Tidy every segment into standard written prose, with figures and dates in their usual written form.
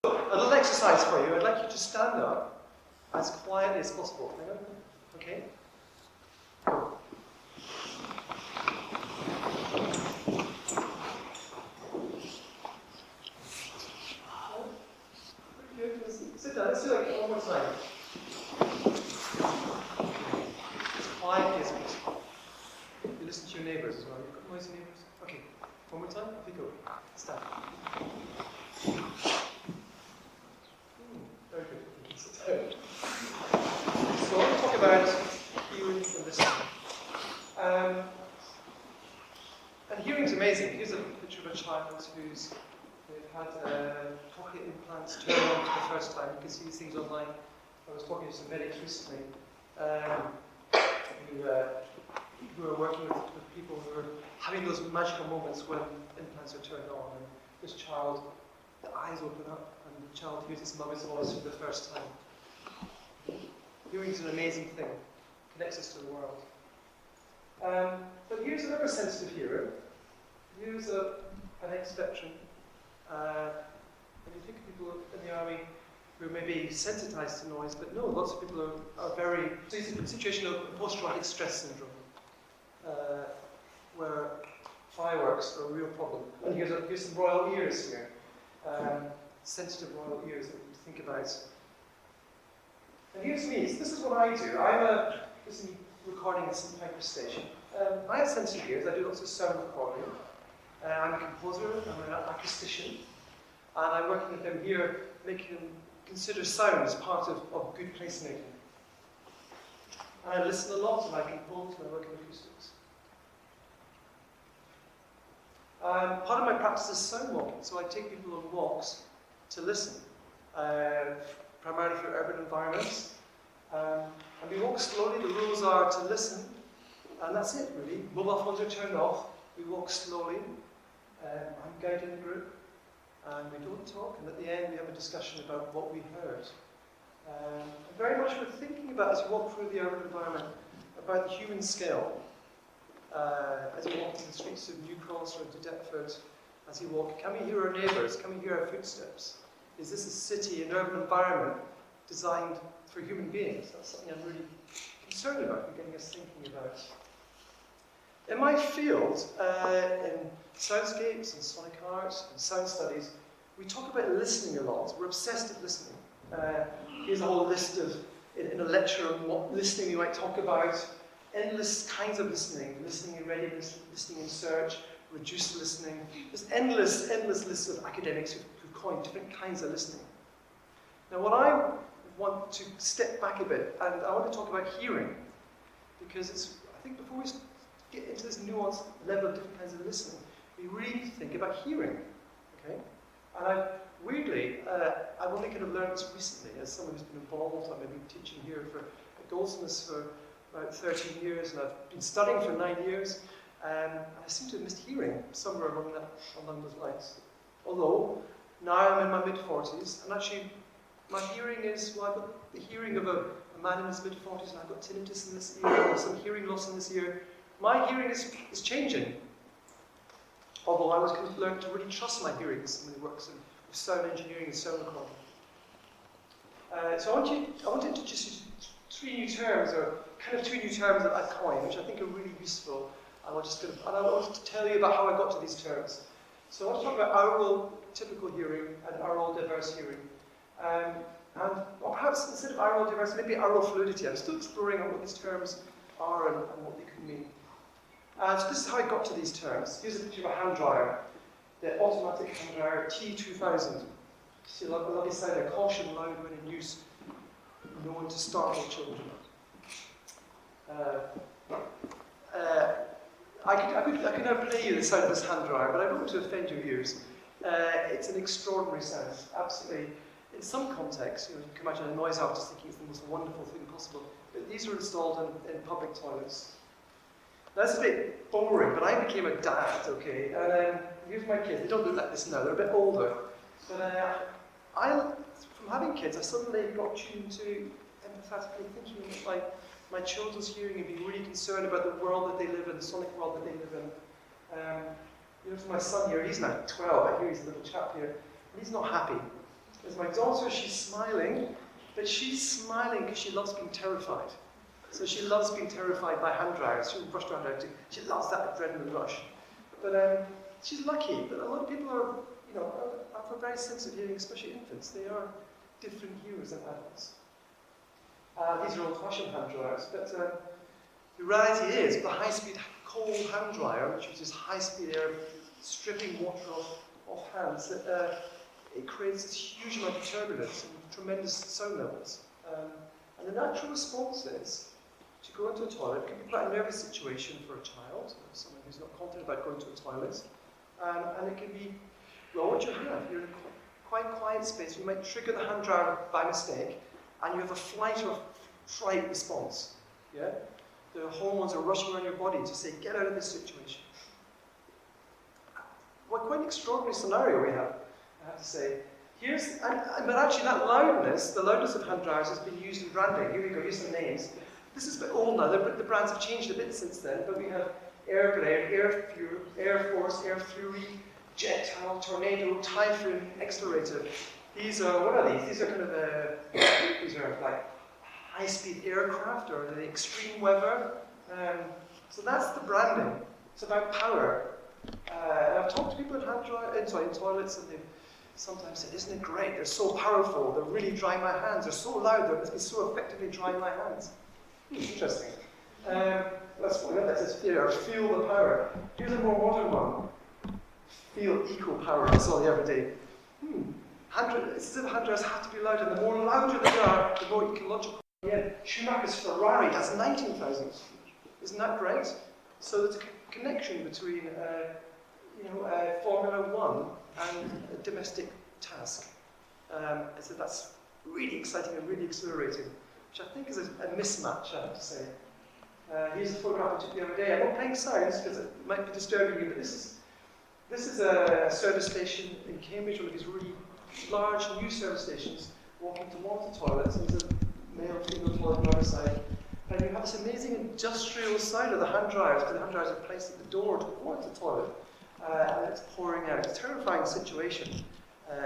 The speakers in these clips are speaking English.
So, a little exercise for you. I'd like you to stand up as quietly as possible. Hang on. Okay? Pretty good. Sit down. Let's do it one more time. As quietly as possible. You listen to your neighbours as well. You've got noisy neighbours? Okay. One more time. Off you go. Stand. Very good. You can sit down. So I want to talk about hearing and listening. And hearing is amazing. Here's a picture of a child who's had cochlear implants turned on for the first time. You can see these things online. I was talking to some medics recently who are working with people who are having those magical moments when implants are turned on. And this child, the eyes open up, and the child hears its mother's voice for the first time. Hearing is an amazing thing. It connects us to the world. But here's another sensitive hearer. Here's an X-spectrum. And you think of people in the army who may be sensitized to noise, but no, lots of people are very... So it's a situation of post-traumatic stress syndrome, where fireworks are a real problem. And here's some royal ears here. Sensitive royal ears that we think about. And here's me. So this is what I do. This is me recording at St. Pancras Station. I have sensitive ears. I do lots of sound recording. I'm a composer. I'm an acoustician. And I'm working with them here, making them consider sound as part of good placemaking. And I listen a lot, and I compose, and I work in acoustics. Part of my practice is sound walking, so I take people on walks to listen, primarily through urban environments. And we walk slowly. The rules are to listen, and that's it, really. Mobile phones are turned off. We walk slowly. I'm guiding the group, and we don't talk. And at the end, we have a discussion about what we heard. And very much we're thinking about, as you walk through the urban environment, about the human scale. As you walk in the streets of New Cross or into Deptford, as you walk, can we hear our neighbours? Can we hear our footsteps? Is this a city, an urban environment designed for human beings? That's something I'm really concerned about and getting us thinking about. In my field, in soundscapes and sonic arts and sound studies, we talk about listening a lot. We're obsessed with listening. Here's a whole list of, in a lecture on what listening we might talk about. Endless kinds of listening. Listening in readiness, listening in search, reduced listening. There's endless lists of academics who've coined different kinds of listening. Now what I want to step back a bit, and I want to talk about hearing, because I think before we get into this nuanced level of different kinds of listening, we really need to think about hearing, okay? And I've only kind of learned this recently, as someone who's been involved. I've been teaching here at Goldsmiths for about 13 years, and I've been studying for 9 years, and I seem to have missed hearing somewhere along those lines. Although, now I'm in my mid-40s, and actually my hearing is, well, I've got the hearing of a man in his mid-40s, and I've got tinnitus in this ear, and some hearing loss in this ear. My hearing is changing. Although I was going to learn to really trust my hearing as someone who works in sound engineering and sound recording. So I want to introduce you to three new terms that I've coined, which I think are really useful. And I want to tell you about how I got to these terms. So I want to talk about Auraltypical hearing and aural diverse hearing. Or perhaps instead of aural diverse, maybe aural fluidity. I'm still exploring what these terms are and what they could mean. So this is how I got to these terms. Here's a picture of a hand dryer, the automatic hand dryer T2000. See a lovely sign there, caution loud when in use, known to startle children. I could now play you the sound of this hand dryer, but I don't want to offend your ears. It's an extraordinary sound, absolutely. In some contexts, you can imagine a noise artist thinking it's the most wonderful thing possible, but these are installed in public toilets. That's a bit boring, but I became a dad, okay? And here's my kids. They don't look like this now, they're a bit older. But from having kids, I suddenly got tuned to empathetically thinking that my children's hearing and being really concerned about the world that they live in, the sonic world that they live in. For my son here, he's now 12, I hear he's a little chap here, and he's not happy. There's my daughter, she's smiling, but she's smiling because she loves being terrified. So she loves being terrified by hand dryers. She'll brush around everything. She loves that adrenaline rush. But she's lucky. But a lot of people are, are very sensitive hearing, especially infants. They are different hearers than adults. These are old-fashioned hand dryers, but the reality is, the high-speed cold hand dryer, which uses high-speed air, stripping water off hands, that it creates this huge amount of turbulence and tremendous sound levels. And the natural response is to go into a toilet. It can be quite a nervous situation for a child, or someone who's not confident about going to a toilet. And it can be, well, what you have, you're in a quite quiet space. You might trigger the hand dryer by mistake, and you have a flight or fright response. Yeah? The hormones are rushing around your body to say, get out of this situation. Well, quite an extraordinary scenario we have, I have to say. But actually that loudness, the loudness of hand dryers has been used in branding. Here we go, here's some names. This is a bit old now, the brands have changed a bit since then, but we have Air Blade, Air Force, Air Fury, Jet, Tornado, Typhoon, Accelerator. These are, what are these? These are kind of, these are like high-speed aircraft or the extreme weather. So that's the branding. It's about power. I've talked to people in toilets, and they've sometimes said, isn't it great? They're so powerful. They're really drying my hands. They're so loud. They must be so effectively drying my hands. Interesting. Let's feel the power. Here's a more modern one. Feel equal power. That's all the other day. It's as if hand dryers have to be louder. The more louder they are, the more ecological. Yeah, Schumacher's Ferrari does 19,000. Isn't that great? So there's a connection between, Formula One and a domestic task. So that's really exciting and really exhilarating, which I think is a mismatch, I have to say. Here's a photograph I took the other day. I'm not playing sounds because it might be disturbing you, but this is a service station in Cambridge, one of these really large new service stations, walking towards the toilets. There's a male, female toilet on the other side. And you have this amazing industrial side of the hand dryers, because the hand dryers are placed at the door towards the toilet, and it's pouring out. It's a terrifying situation.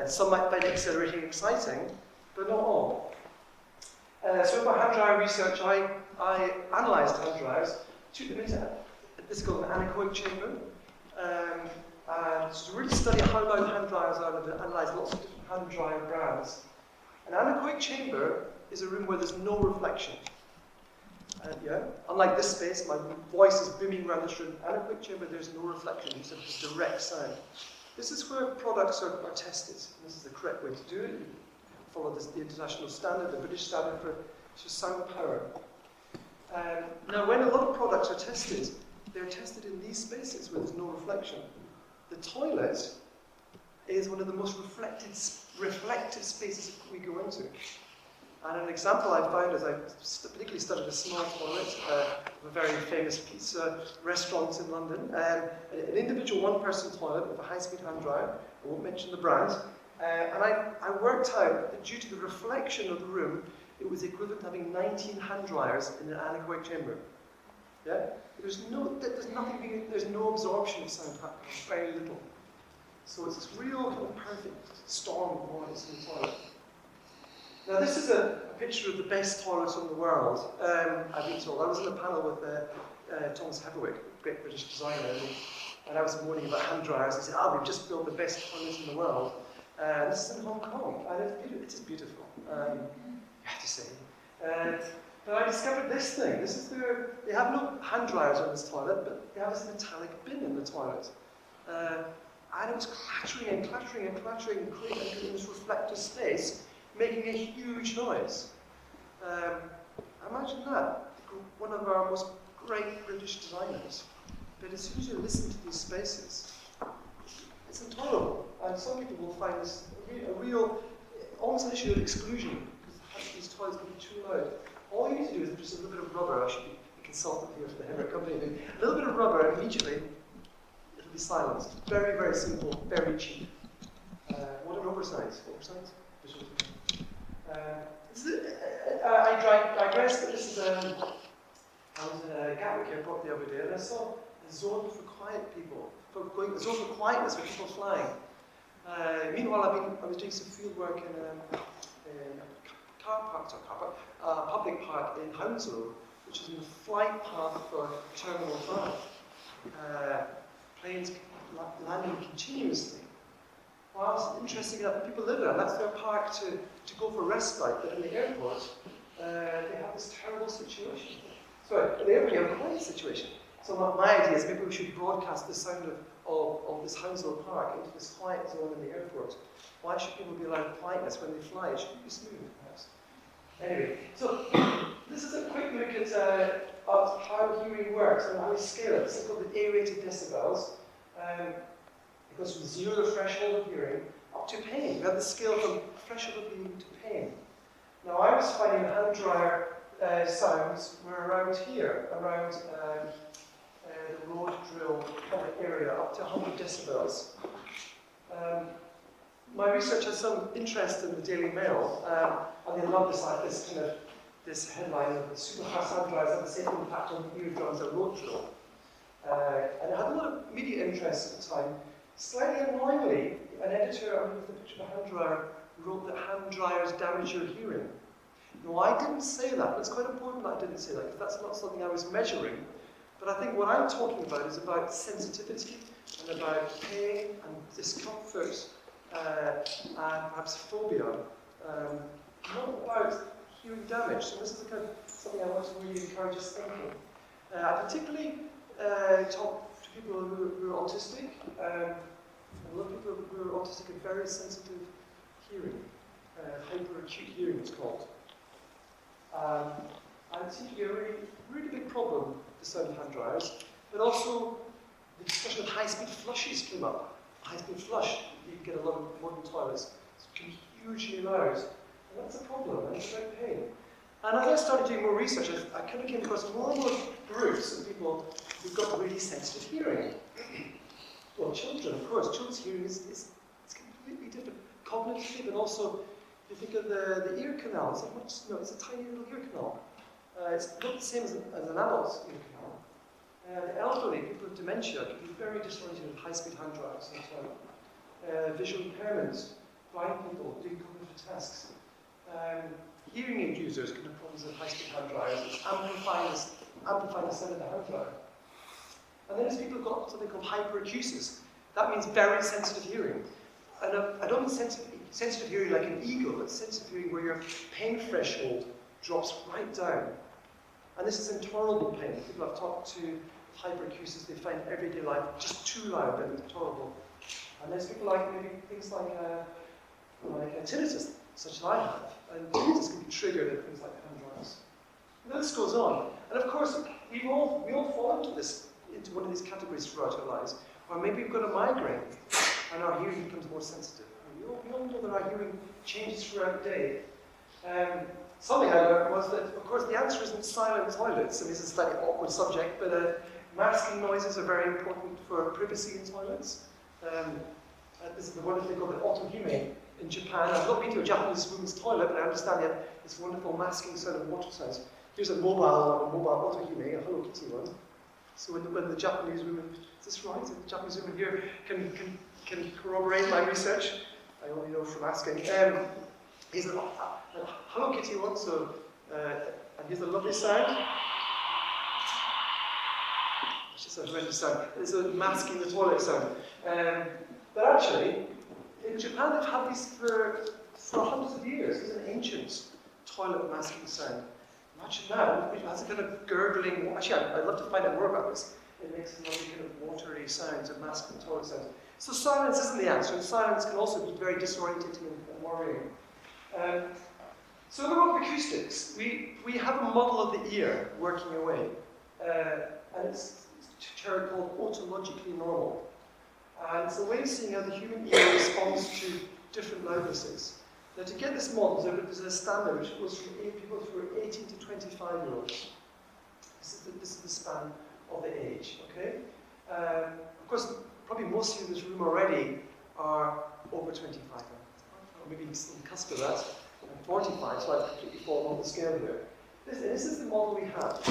Some might find it exhilarating and exciting, but not all. So in my hand dryer research, I analysed hand dryers, took them into this is called an anechoic chamber, and to really study how loud hand dryers are, and analyse lots of different hand dryer brands. An anechoic chamber is a room where there's no reflection. Unlike this space, my voice is booming around this room. Anechoic chamber, there's no reflection, it's a direct sound. This is where products are tested. This is the correct way to do it. You follow the international standard, the British standard for sound power. Now, when a lot of products are tested, they're tested in these spaces where there's no reflection. The toilet is one of the most reflective spaces we go into. And an example I found is I particularly studied a small toilet of a very famous pizza restaurant in London. An individual one-person toilet with a high-speed hand dryer. I won't mention the brand. And I worked out that due to the reflection of the room, it was equivalent to having 19 hand dryers in an anechoic chamber. Yeah? There's no absorption of sound happening, very little. So it's this real kind of perfect storm of noise in the toilet. Now this is a picture of the best toilets in the world, I've been told. I was in a panel with Thomas Heatherwick, great British designer, and I was moaning about hand dryers. He said, we've just built the best toilets in the world. This is in Hong Kong, and it is beautiful, I have to say. But I discovered this thing. They have no hand dryers on this toilet, but they have this metallic bin in the toilet. And it was clattering and clattering and clattering and creating this reflective space, making a huge noise. Imagine that, one of our most great British designers. But as soon as you listen to these spaces, it's intolerable. And some people will find this a real, almost an issue of exclusion, because these toilets can be too loud. All you need to do is just a little bit of rubber. I should be a consultant here for the Heatherwick company. A little bit of rubber, and immediately it'll be silenced. Very, very simple, very cheap. What are rubber signs? I digress, but this is I was in Gatwick Airport the other day, and I saw a zone for quiet people, a zone for quietness for people flying. Meanwhile, I was doing some field work in a public park in Hounslow, which is in the flight path for Terminal 5. Planes landing continuously. Well, it's interesting enough, people live there, and that's their park to go for respite, but in the airport, they have this terrible situation. Sorry, in the airport, you have a quiet situation. So my idea is maybe we should broadcast the sound of this Hounslow Park into this quiet zone in the airport. Why should people be allowed quietness when they fly? It should be smooth, perhaps. Anyway, so this is a quick look at how hearing works and how we scale it. This is called the A-rated decibels. It goes from 0 threshold of hearing up to pain. We have the scale from threshold of hearing to pain. Now, I was finding hand dryer sounds were around here, around the road drill kind of area, up to 100 decibels. My research has some interest in the Daily Mail, and they love this headline of super fast hand dryers have the same impact on eardrums as road drill. And it had a lot of media interest at the time. Slightly annoyingly, an editor with the picture of a hand dryer wrote that hand dryers damage your hearing. No, I didn't say that, but it's quite important that I didn't say that, because that's not something I was measuring. But I think what I'm talking about is about sensitivity, and about pain and discomfort, and perhaps phobia, not about hearing damage. So this is the kind of something I want to really encourage us thinking. I particularly talk to people who are autistic. A lot of people who are autistic have very sensitive hearing, hyperacute hearing it's called. And it seems to be a really, really big problem, the sound of hand dryers, but also the discussion of high-speed flushes came up. High-speed flush, you can get a lot of modern toilets, it can be hugely loud, and that's a problem, and it's about pain. And as I started doing more research, I kind of came across more and more groups of people who've got really sensitive hearing. Well, children, of course, children's hearing is completely different, cognitively, but also, if you think of the ear canal, it's a tiny little ear canal. It's not the same as an adult's ear canal. The elderly, people with dementia, can be very disoriented with high-speed hand dryers and so on. Visual impairments, blind people doing cognitive tasks. Hearing aid users can have problems with high-speed hand dryers, which amplify the sound of the hand dryer. And then there's people who've got something called hyperacusis. That means very sensitive hearing. And I don't mean sensitive hearing like an eagle, but sensitive hearing where your pain threshold drops right down. And this is intolerable pain. People I've talked to with hyperacusis, they find everyday life just too loud and intolerable. And there's people like maybe things like tinnitus, such as I have. And tinnitus can be triggered at things like hand dryers. And the list goes on. And of course, we all fall into one of these categories throughout our lives. Or maybe we've got a migraine and our hearing becomes more sensitive. And we all know that our hearing changes throughout the day. Something I learned was that, of course, the answer isn't silent toilets. And this is a slightly awkward subject, but masking noises are very important for privacy in toilets. This is the wonderful thing called the otohime in Japan. I've not been to a Japanese women's toilet, but I understand they have this wonderful masking sound of water sounds. Here's a mobile otohime, a Hello Kitty one. So when the Japanese women, is this right? The Japanese women here can corroborate my research. I only know from asking. Here's a Hello Kitty one, so, and here's a lovely sound. It's just a horrendous sound. It's a masking the toilet sound. But actually, in Japan they've had these for hundreds of years. It's an ancient toilet masking sound. Imagine now, it has a kind of gurgling. Actually, I'd love to find out more about this. It makes a lovely kind of watery sound to mask the toilet sounds. So silence isn't the answer, and silence can also be very disorientating and worrying. So the role of acoustics. We have a model of the ear working away, and it's a term called otologically normal. And it's a way of seeing how the human ear responds to different loudnesses. Now, to get this model, there's a standard which goes from people who are 18 to 25-year-olds. This is the span of the age, okay? Of course, probably most of you in this room already are over 25, or maybe still on the cusp of that. I'm 45, so I've completely fallen off the scale here. This is the model we have.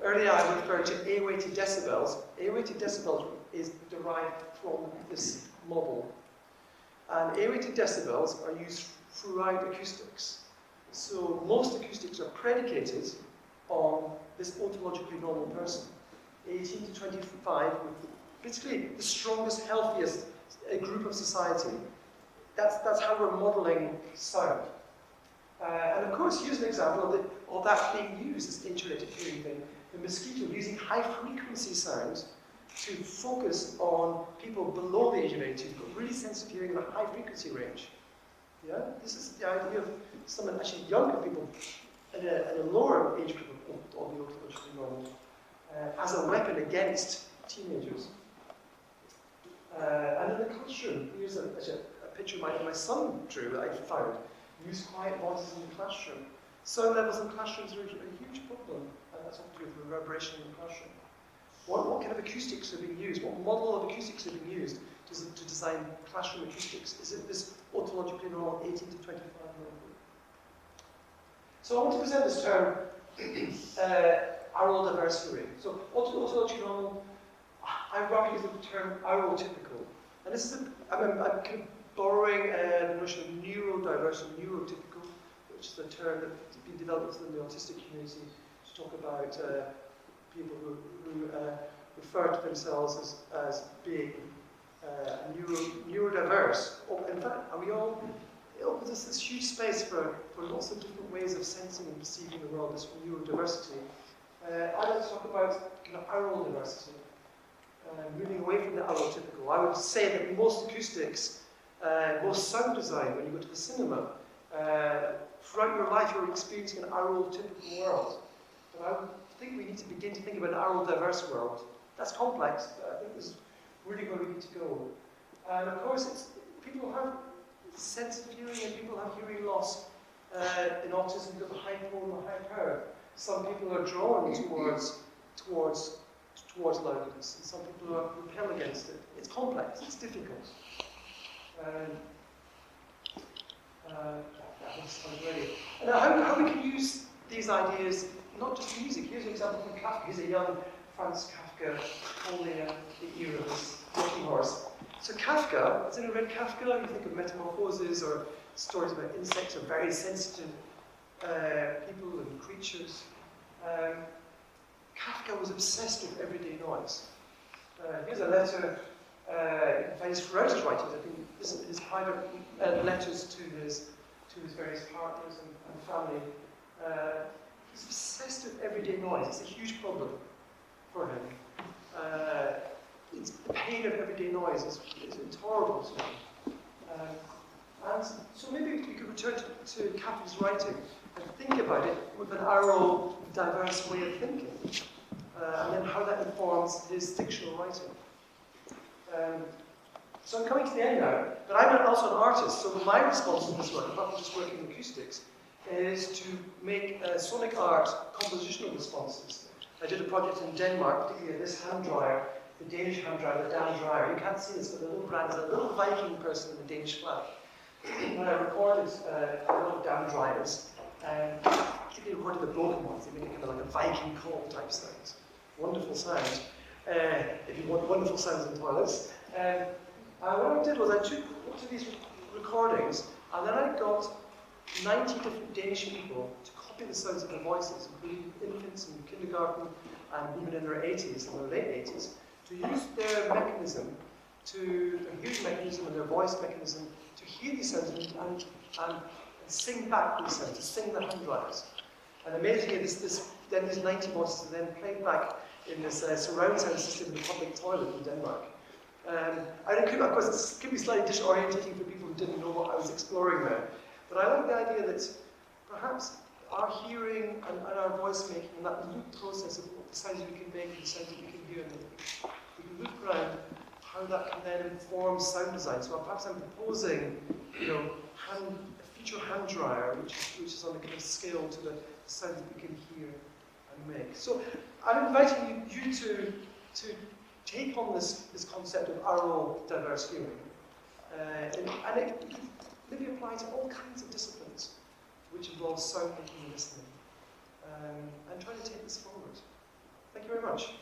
Earlier I referred to A-weighted decibels. A-weighted decibels is derived from this model. And A-rated decibels are used throughout acoustics. So most acoustics are predicated on this otologically normal person. 18 to 25, with basically the strongest, healthiest group of society. That's how we're modelling sound. And of course, here's an example of that being used, this integrated hearing thing. The mosquito using high-frequency sound to focus on people below the age of 18 who've got really sensitive hearing in a high-frequency range. Yeah? This is the idea of some actually younger people in a lower age group of the otologically normal as a weapon against teenagers. And in the classroom, here's a picture my son drew that I found. Use quiet voices in the classroom. Sound levels in classrooms are a huge problem, and that's all to do with reverberation in the classroom. What kind of acoustics are being used? What model of acoustics are being used to design classroom acoustics? Is it this otologically normal 18 to 25 year old group? So I want to present this term, aural diverse hearing. So otologically normal, I rather use the term auraltypical. And this is I'm kind of borrowing the notion of neurodiverse and neurotypical, which is a term that's been developed within the autistic community to talk about people who refer to themselves as being neurodiverse. In fact, it opens us this huge space for lots of different ways of sensing and perceiving the world, this neurodiversity. I'd like to talk about kind of aural diversity, moving away from the auraltypical. I would say that most acoustics, most sound design, when you go to the cinema, throughout your life you're experiencing an auraltypical world. But I would think we need to begin to think about an aural diverse world. That's complex, but I think this is really where we need to go. And of course, people have sensitive hearing and people have hearing loss in autism because of hypo and hyper. Some people are drawn towards loudness, and some people are repelled against it. It's complex, it's difficult. Now, how we can use these ideas, not just in music. Here's an example from Kafka. He's a young Franz Kafka, only the ear of his rocking horse. So Kafka, has anyone read Kafka? You think of Metamorphoses or stories about insects or very sensitive people and creatures. Kafka was obsessed with everyday noise. Here's a letter, you can find this throughout his writings. I think this is his private letters to his various partners and family. He's obsessed with everyday noise. It's a huge problem for him. The pain of everyday noise is intolerable to him. And so maybe we could return to Kafka's writing and think about it with an aural, diverse way of thinking, and then how that informs his fictional writing. So I'm coming to the end now, but I'm also an artist, so my response to this work, apart from just working in acoustics, is to make sonic art compositional responses. I did a project in Denmark, particularly this hand dryer, the Danish hand dryer, the Dan dryer. You can't see this, but the little brand is a little Viking person in the Danish flag. When I recorded a lot of Dan dryers, particularly recorded the broken ones, they make it kind of like a Viking call type sound. Wonderful sound. If you want wonderful sounds in toilets. And what I did was I took lots of these recordings, and then I got 90 different Danish people to copy the sounds of their voices, including infants in kindergarten and even in their 80s, in their late 80s, to use their mechanism, their hearing mechanism and their voice mechanism, to hear these sounds and sing back these sounds, to sing the hand dryers. And amazingly, then these 90 voices are then played back in this surround sound system in the public toilet in Denmark. Of course, it could be slightly disorientating for people who didn't know what I was exploring there. But I like the idea that perhaps our hearing and our voice making and that loop process of the sounds we can make and the sounds that we can hear, and we can loop around how that can then inform sound design. So perhaps I'm proposing, a future hand dryer, which is on a kind of scale to the sounds that we can hear and make. So I'm inviting you to take on this concept of aural diverse hearing, and it can maybe apply to all kinds of disciplines which involve sound making and listening, and try to take this forward. Thank you very much.